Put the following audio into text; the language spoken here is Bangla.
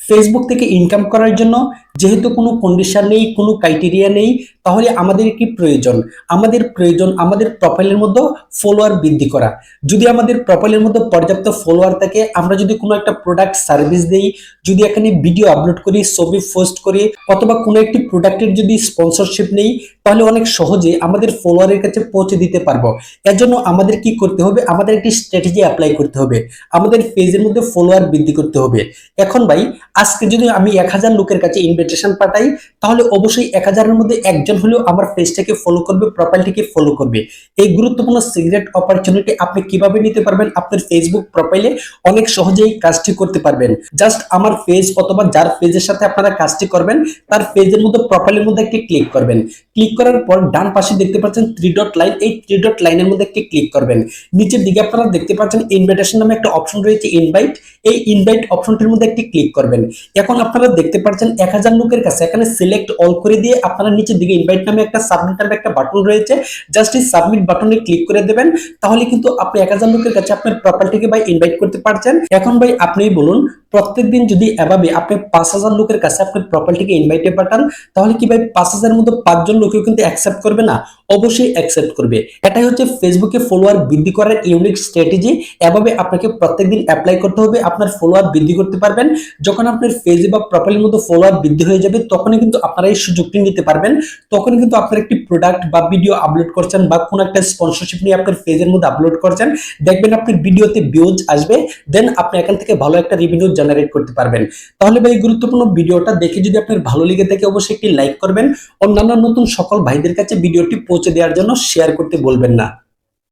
ফেসবুক থেকে ইনকাম করার জন্য যেহেতু কোনো কন্ডিশন নেই, কোনো ক্রাইটেরিয়া নেই, তাহলে আমাদের কি প্রয়োজন? আমাদের প্রোফাইলের মধ্যে ফলোয়ার বৃদ্ধি করা। যদি আমাদের প্রোফাইলের মধ্যে পর্যাপ্ত ফলোয়ার থাকে, আমরা যদি কোনো একটা প্রোডাক্ট সার্ভিস দেই, যদি এখানে ভিডিও আপলোড করি, ছবি পোস্ট করি, অথবা কোনো একটি প্রোডাক্টের যদি স্পন্সরশিপ নেই, তাহলে অনেক সহজে আমাদের ফলোয়ারের কাছে পৌঁছে দিতে পারবো। এর জন্য আমাদের কি করতে হবে? আমাদের একটি স্ট্র্যাটেজি অ্যাপ্লাই করতে হবে, আমাদের পেজের মধ্যে ফলোয়ার বৃদ্ধি করতে হবে। এখন ভাই, আজকে যদি আমি 1000 লোকের কাছে ইনভিটেশন পাঠাই, তাহলে অবশ্যই 1000 এর মধ্যে একজন হলেও আমার পেজটাকে ফলো করবে, প্রোফাইলটিকে ফলো করবে। এই গুরুত্বপূর্ণ সিক্রেট অপরচুনিটি আপনি কিভাবে নিতে পারবেন আপনার ফেসবুক প্রোফাইলে? অনেক সহজেই কাজটি করতে পারবেন। জাস্ট আমার পেজ অথবা যার পেজের সাথে আপনারা কাজটি করবেন, তার পেজের মধ্যে প্রোফাইলের মধ্যে একটি ক্লিক করবেন। ক্লিক করার পর ডান পাশে দেখতে পাচ্ছেন 3 ডট লাইন, এই 3 ডট লাইনের মধ্যে একটি ক্লিক করবেন। নিচের দিকে আপনারা দেখতে পাচ্ছেন ইনভাইটেশন নামে একটা অপশন রয়েছে, ইনভাইট। এই ইনভাইট অপশনটির মধ্যে একটি ক্লিক করবেন। এখন আপনারা দেখতে পাচ্ছেন 1000 লোকের কাছে এখানে সিলেক্ট অল করে দিয়ে আপনারা নিচের দিকে ইনভাইট নামে একটা সাবমিট নামে একটা বাটন রয়েছে, জাস্ট এই সাবমিট বাটনে ক্লিক করে দেবেন। তাহলে কিন্তু আপনি 1000 লোকের কাছে আপনার প্রোফাইলটিকে ভাই ইনভাইট করতে পারছেন। এখন ভাই আপনিই বলুন, প্রত্যেকদিন যদি এভাবে আপনি 5000 লোকের কাছে আপনার প্রোফাইলটিকে ইনভাইটে পাঠান, তাহলে কি ভাই 5000 এর মধ্যে 5 জন লোকেও কিন্তু অ্যাকসেপ্ট করবে না? অবশ্যই অ্যাকসেপ্ট করবে। এটাই হচ্ছে ফেসবুকে ফলোয়ার বৃদ্ধি করার ইউনিক স্ট্র্যাটেজি। এভাবে আপনাকে প্রত্যেকদিন অ্যাপ্লাই করতে হবে, আপনার ফলোয়ার বৃদ্ধি করতে পারবেন। যখন আপনার পেজে বা প্রোফাইলের মধ্যে ফলোয়ার বৃদ্ধি হয়ে যাবে, তখনই কিন্তু আপনারা এই সুযোগটি নিতে পারবেন। তখন কিন্তু আপনার একটি প্রোডাক্ট বা ভিডিও আপলোড করছেন বা কোনো একটা স্পন্সরশিপ নিয়ে আপনার পেজের মধ্যে আপলোড করছেন, দেখবেন আপনার ভিডিওতে ভিউজ আসবে, দেন আপনি এখান থেকে ভালো একটা রেভিনিউ জেনারেট করতে পারবেন। তাহলে ভাই, গুরুত্বপূর্ণ ভিডিওটা দেখে যদি আপনার ভালো লেগে থাকে, অবশ্যই একটি লাইক করবেন। অন্যান্য নতুন সকল ভাইদের কাছে ভিডিওটি পৌঁছে দেওয়ার জন্য শেয়ার করতে বলবেন না।